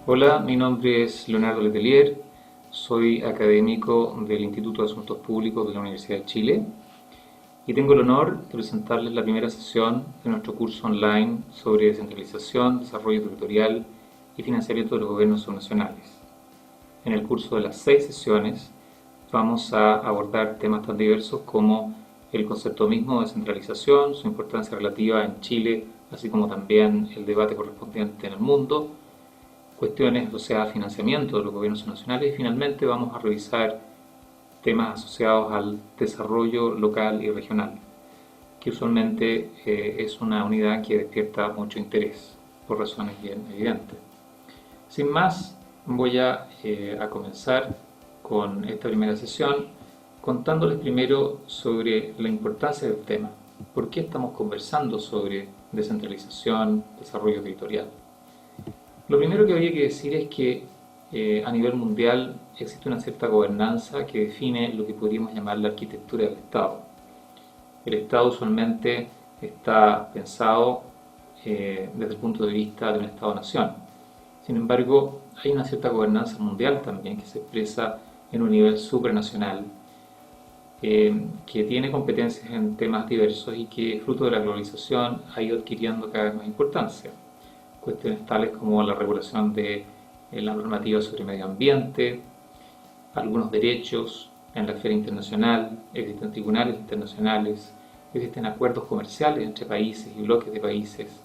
Hola, mi nombre es Leonardo Letelier, soy académico del Instituto de Asuntos Públicos de la Universidad de Chile y tengo el honor de presentarles la primera sesión de nuestro curso online sobre descentralización, desarrollo territorial y financiamiento de los gobiernos subnacionales. En el curso de las 6 sesiones vamos a abordar temas tan diversos como el concepto mismo de descentralización, su importancia relativa en Chile, así como también el debate correspondiente en el mundo, cuestiones asociadas a financiamiento de los gobiernos nacionales y finalmente vamos a revisar temas asociados al desarrollo local y regional, que usualmente es una unidad que despierta mucho interés por razones bien evidentes. Sin más, voy a comenzar con esta primera sesión contándoles primero sobre la importancia del tema. ¿Por qué estamos conversando sobre descentralización, desarrollo territorial? Lo primero que habría que decir es que a nivel mundial existe una cierta gobernanza que define lo que podríamos llamar la arquitectura del Estado. El Estado usualmente está pensado desde el punto de vista de un Estado-nación. Sin embargo, hay una cierta gobernanza mundial también que se expresa en un nivel supranacional, que tiene competencias en temas diversos y que, fruto de la globalización, ha ido adquiriendo cada vez más importancia. Cuestiones tales como la regulación de la normativa sobre medio ambiente, algunos derechos en la esfera internacional, existen tribunales internacionales, existen acuerdos comerciales entre países y bloques de países,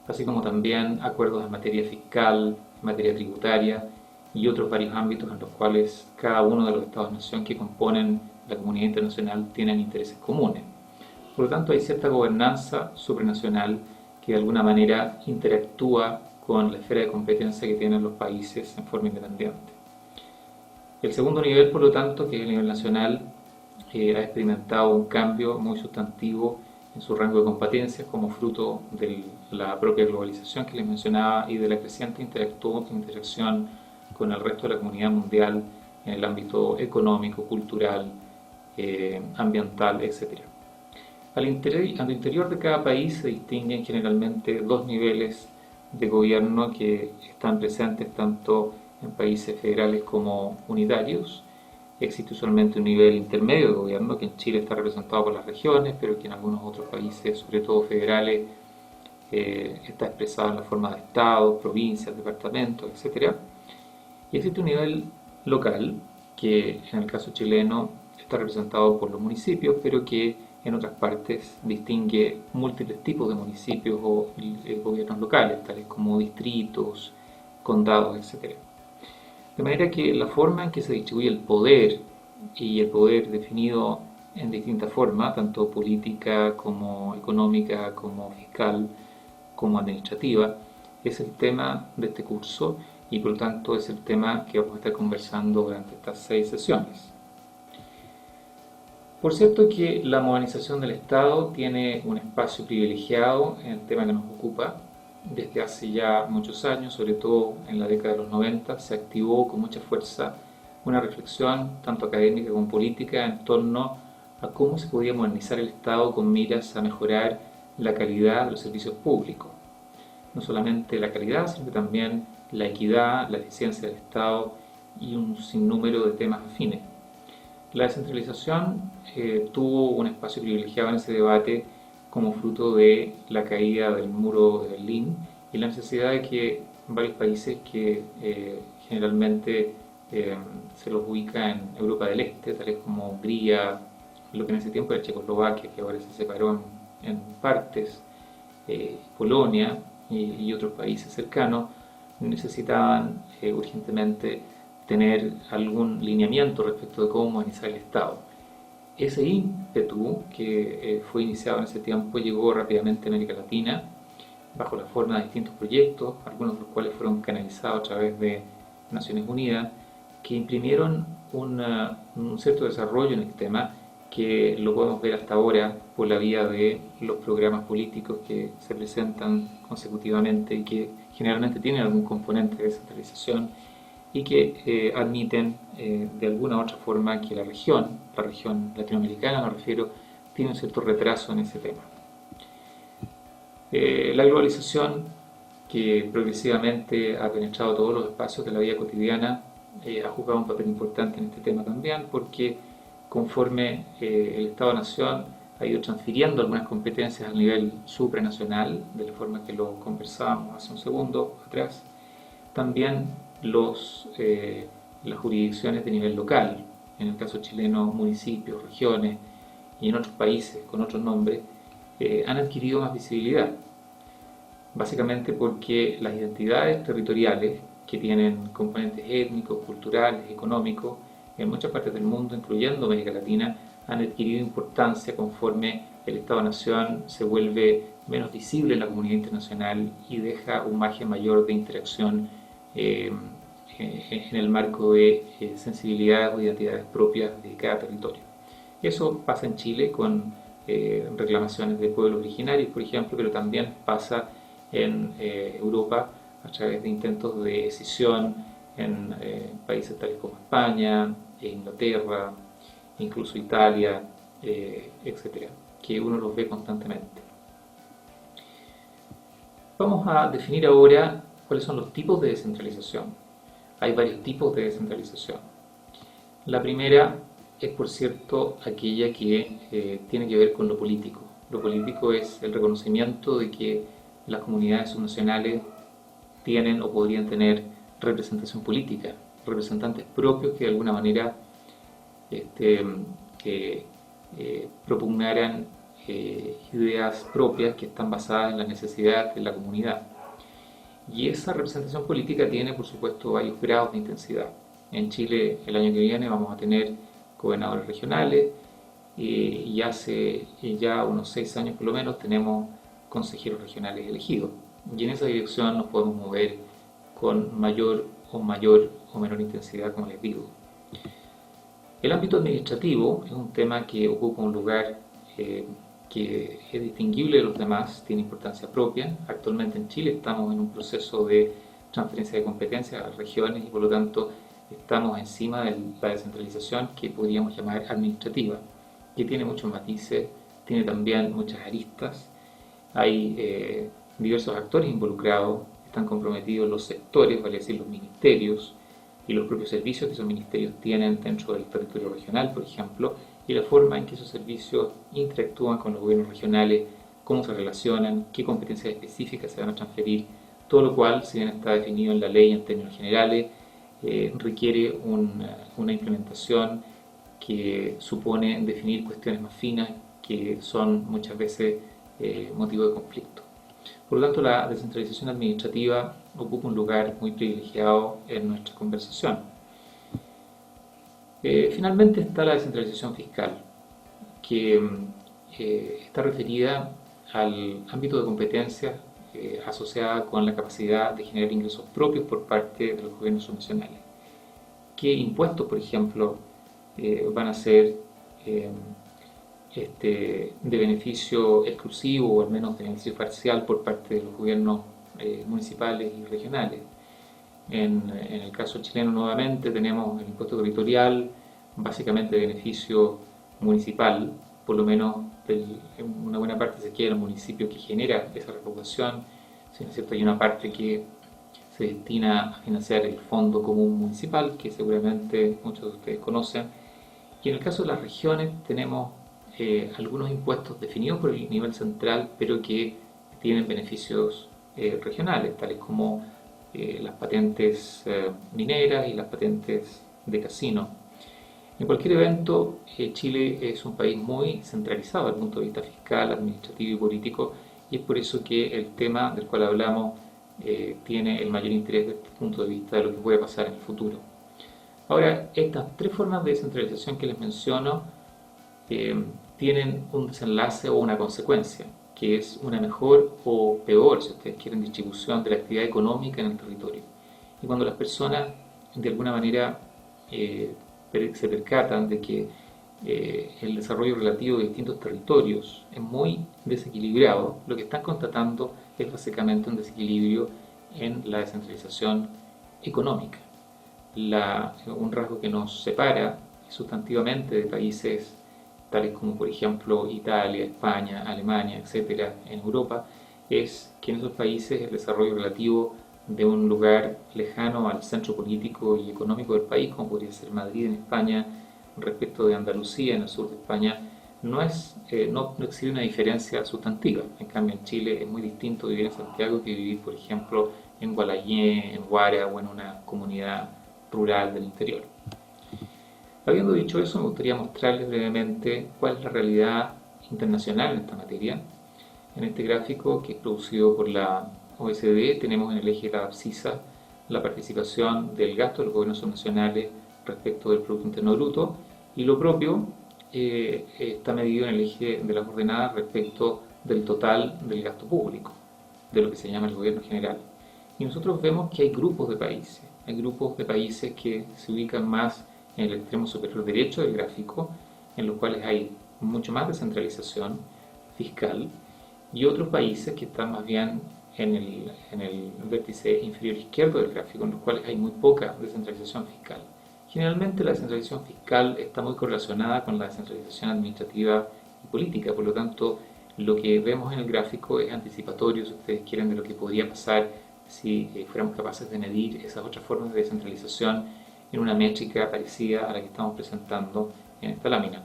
así como también acuerdos en materia fiscal, en materia tributaria y otros varios ámbitos en los cuales cada uno de los Estados-nación que componen la comunidad internacional tienen intereses comunes. Por lo tanto, hay cierta gobernanza supranacional que de alguna manera interactúa con la esfera de competencia que tienen los países en forma independiente. El segundo nivel, por lo tanto, que es el nivel nacional, ha experimentado un cambio muy sustantivo en su rango de competencias como fruto de la propia globalización que les mencionaba y de la creciente interacción con el resto de la comunidad mundial en el ámbito económico, cultural, ambiental, etc. Al interior de cada país se distinguen generalmente dos niveles de gobierno que están presentes tanto en países federales como unitarios. Existe usualmente un nivel intermedio de gobierno que en Chile está representado por las regiones, pero que en algunos otros países, sobre todo federales, está expresado en la forma de estados, provincias, departamentos, etc. Y existe un nivel local que en el caso chileno está representado por los municipios, pero que en otras partes distingue múltiples tipos de municipios o gobiernos locales, tales como distritos, condados, etc. De manera que la forma en que se distribuye el poder, y el poder definido en distintas formas, tanto política como económica, como fiscal, como administrativa, es el tema de este curso y por lo tanto es el tema que vamos a estar conversando durante estas 6 sesiones. Por cierto que la modernización del Estado tiene un espacio privilegiado en el tema que nos ocupa. Desde hace ya muchos años, sobre todo en la década de los 90, se activó con mucha fuerza una reflexión, tanto académica como política, en torno a cómo se podía modernizar el Estado con miras a mejorar la calidad de los servicios públicos. No solamente la calidad, sino también la equidad, la eficiencia del Estado y un sinnúmero de temas afines. La descentralización tuvo un espacio privilegiado en ese debate como fruto de la caída del muro de Berlín y la necesidad de que varios países que generalmente se los ubica en Europa del Este, tales como Hungría, lo que en ese tiempo era Checoslovaquia, que ahora se separó en partes, Polonia y otros países cercanos, necesitaban urgentemente tener algún lineamiento respecto de cómo modernizar el Estado. Ese ímpetu que fue iniciado en ese tiempo llegó rápidamente a América Latina bajo la forma de distintos proyectos, algunos de los cuales fueron canalizados a través de Naciones Unidas, que imprimieron un cierto desarrollo en el tema que lo podemos ver hasta ahora por la vía de los programas políticos que se presentan consecutivamente y que generalmente tienen algún componente de descentralización y que admiten de alguna u otra forma que la región latinoamericana me refiero, tiene un cierto retraso en ese tema. La globalización que progresivamente ha penetrado todos los espacios de la vida cotidiana, ha jugado un papel importante en este tema también, porque conforme el Estado-Nación ha ido transfiriendo algunas competencias a nivel supranacional, de la forma que lo conversábamos hace un segundo atrás, también las jurisdicciones de nivel local, en el caso chileno municipios, regiones y en otros países con otros nombres, han adquirido más visibilidad, básicamente porque las identidades territoriales que tienen componentes étnicos, culturales, económicos, en muchas partes del mundo, incluyendo América Latina, han adquirido importancia conforme el Estado-Nación se vuelve menos visible en la comunidad internacional y deja un margen mayor de interacción en el marco de sensibilidades o identidades propias de cada territorio. Eso pasa en Chile con reclamaciones de pueblos originarios, por ejemplo, pero también pasa en Europa a través de intentos de escisión en países tales como España, Inglaterra, incluso Italia, etcétera, que uno los ve constantemente. Vamos a definir ahora cuáles son los tipos de descentralización. Hay varios tipos de descentralización. La primera es, por cierto, aquella que tiene que ver con lo político. Lo político es el reconocimiento de que las comunidades subnacionales tienen o podrían tener representación política, representantes propios que de alguna manera propugnaran ideas propias que están basadas en las necesidades de la comunidad. Y esa representación política tiene, por supuesto, varios grados de intensidad. En Chile, el año que viene, vamos a tener gobernadores regionales y hace ya unos 6 años por lo menos tenemos consejeros regionales elegidos. Y en esa dirección nos podemos mover con mayor o menor intensidad, como les digo. El ámbito administrativo es un tema que ocupa un lugar que es distinguible de los demás, tiene importancia propia. Actualmente en Chile estamos en un proceso de transferencia de competencias a las regiones y por lo tanto estamos encima de la descentralización que podríamos llamar administrativa, que tiene muchos matices, tiene también muchas aristas. Hay diversos actores involucrados, están comprometidos los sectores, vale decir los ministerios y los propios servicios que esos ministerios tienen dentro del territorio regional, por ejemplo, y la forma en que esos servicios interactúan con los gobiernos regionales, cómo se relacionan, qué competencias específicas se van a transferir, todo lo cual, si bien está definido en la ley en términos generales, requiere una implementación que supone definir cuestiones más finas que son muchas veces motivo de conflicto. Por lo tanto, la descentralización administrativa ocupa un lugar muy privilegiado en nuestra conversación. Finalmente está la descentralización fiscal, que está referida al ámbito de competencias asociada con la capacidad de generar ingresos propios por parte de los gobiernos subnacionales. ¿Qué impuestos, por ejemplo, van a ser de beneficio exclusivo o al menos de beneficio parcial por parte de los gobiernos municipales y regionales? En el caso chileno nuevamente tenemos el impuesto territorial, básicamente de beneficio municipal, por lo menos en una buena parte se queda en el municipio que genera esa recaudación, si no es cierto, hay una parte que se destina a financiar el Fondo Común Municipal, que seguramente muchos de ustedes conocen, y en el caso de las regiones tenemos algunos impuestos definidos por el nivel central, pero que tienen beneficios regionales, tales como las patentes mineras y las patentes de casino. En cualquier evento, Chile es un país muy centralizado desde el punto de vista fiscal, administrativo y político, y es por eso que el tema del cual hablamos tiene el mayor interés desde el punto de vista de lo que puede pasar en el futuro. Ahora, estas tres formas de descentralización que les menciono tienen un desenlace o una consecuencia, que es una mejor o peor, si ustedes quieren, distribución de la actividad económica en el territorio. Y cuando las personas de alguna manera se percatan de que el desarrollo relativo de distintos territorios es muy desequilibrado, lo que están constatando es básicamente un desequilibrio en la descentralización económica. Un rasgo que nos separa sustantivamente de países tales como por ejemplo Italia, España, Alemania, etcétera, en Europa, es que en esos países el desarrollo relativo de un lugar lejano al centro político y económico del país, como podría ser Madrid en España, respecto de Andalucía en el sur de España, no existe una diferencia sustantiva. En cambio, en Chile es muy distinto vivir en Santiago que vivir, por ejemplo, en Gualañé, en Guara o en una comunidad rural del interior. Habiendo dicho eso, me gustaría mostrarles brevemente cuál es la realidad internacional en esta materia. En este gráfico, que es producido por la OECD, tenemos en el eje de la abscisa la participación del gasto de los gobiernos nacionales respecto del Producto Interno Bruto, y lo propio está medido en el eje de las ordenadas respecto del total del gasto público, de lo que se llama el gobierno general. Y nosotros vemos que hay grupos de países que se ubican más en el extremo superior derecho del gráfico, en los cuales hay mucho más descentralización fiscal, y otros países que están más bien en el vértice inferior izquierdo del gráfico, en los cuales hay muy poca descentralización fiscal. Generalmente la descentralización fiscal está muy correlacionada con la descentralización administrativa y política, por lo tanto lo que vemos en el gráfico es anticipatorio, si ustedes quieren, de lo que podría pasar si fuéramos capaces de medir esas otras formas de descentralización en una métrica parecida a la que estamos presentando en esta lámina.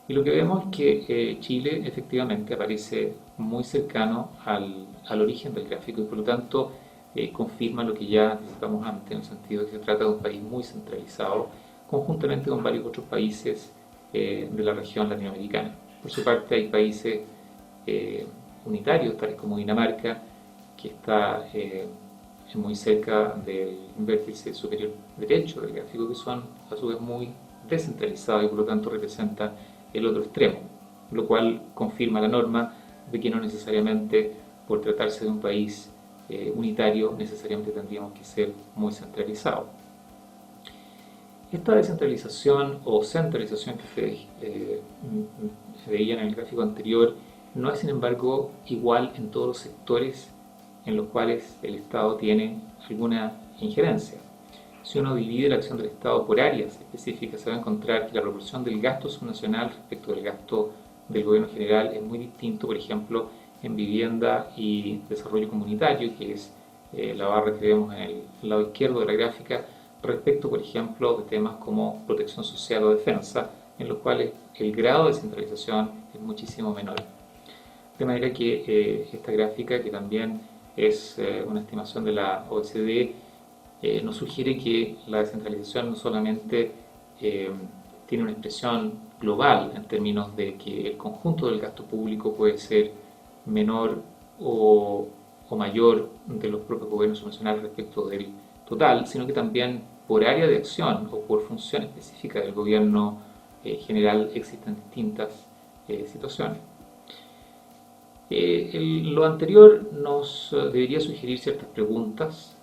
Y lo que vemos es que Chile efectivamente aparece muy cercano al origen del gráfico y por lo tanto confirma lo que ya anticipamos antes, en el sentido de que se trata de un país muy centralizado, conjuntamente con varios otros países de la región latinoamericana. Por su parte hay países unitarios, tales como Dinamarca, que está muy cerca del vértice superior derecho del gráfico, que son a su vez muy descentralizados y por lo tanto representan el otro extremo, lo cual confirma la norma de que no necesariamente por tratarse de un país unitario necesariamente tendríamos que ser muy centralizados. Esta descentralización o centralización que ustedes veían en el gráfico anterior no es sin embargo igual en todos los sectores en los cuales el Estado tiene alguna injerencia. Si uno divide la acción del Estado por áreas específicas, se va a encontrar que la proporción del gasto subnacional respecto del gasto del gobierno general es muy distinto, por ejemplo, en vivienda y desarrollo comunitario, que es la barra que vemos en el lado izquierdo de la gráfica, respecto, por ejemplo, de temas como protección social o defensa, en los cuales el grado de centralización es muchísimo menor. De manera que esta gráfica, que también es una estimación de la OECD, nos sugiere que la descentralización no solamente tiene una expresión global en términos de que el conjunto del gasto público puede ser menor o mayor de los propios gobiernos nacionales respecto del total, sino que también por área de acción o por función específica del gobierno general existen distintas situaciones. Lo anterior nos debería sugerir ciertas preguntas.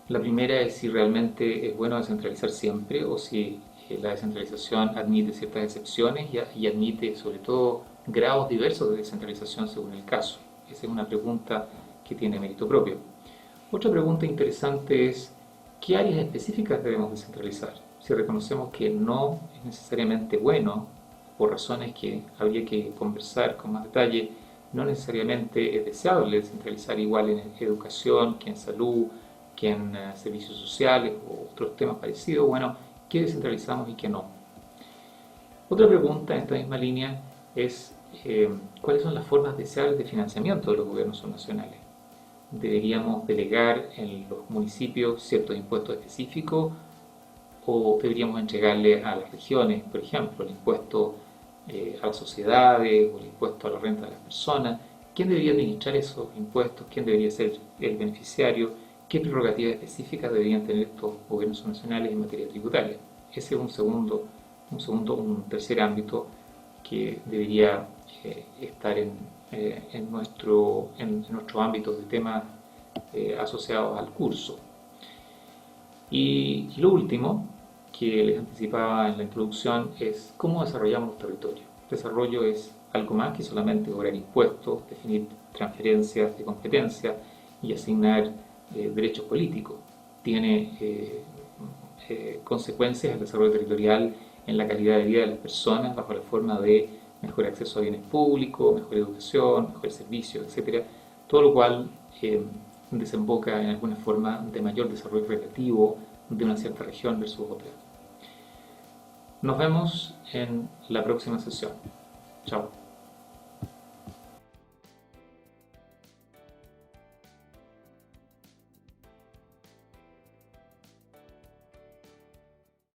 La primera es si realmente es bueno descentralizar siempre o si la descentralización admite ciertas excepciones y admite sobre todo grados diversos de descentralización según el caso. Esa es una pregunta que tiene mérito propio. Otra pregunta interesante es ¿qué áreas específicas debemos descentralizar? Si reconocemos que no es necesariamente bueno, por razones que habría que conversar con más detalle, no necesariamente es deseable descentralizar igual en educación que en salud, que en servicios sociales o otros temas parecidos, bueno, ¿qué descentralizamos y qué no? Otra pregunta en esta misma línea es ¿cuáles son las formas deseables de financiamiento de los gobiernos subnacionales? ¿Deberíamos delegar en los municipios ciertos impuestos específicos o deberíamos entregarle a las regiones, por ejemplo, el impuesto a las sociedades o el impuesto a la renta de las personas? ¿Quién debería administrar esos impuestos? ¿Quién debería ser el beneficiario? ¿Qué prerrogativas específicas deberían tener estos gobiernos nacionales en materia tributaria? Ese es un tercer ámbito que debería estar en nuestro ámbito de temas asociados al curso. Y lo último que les anticipaba en la introducción es cómo desarrollamos los territorios. El desarrollo es algo más que solamente cobrar impuestos, definir transferencias de competencia y asignar derechos políticos. Tiene consecuencias el desarrollo territorial en la calidad de vida de las personas bajo la forma de mejor acceso a bienes públicos, mejor educación, mejor servicios, etc. todo lo cual desemboca en alguna forma de mayor desarrollo relativo de una cierta región versus otra. Nos vemos en la próxima sesión. Chao.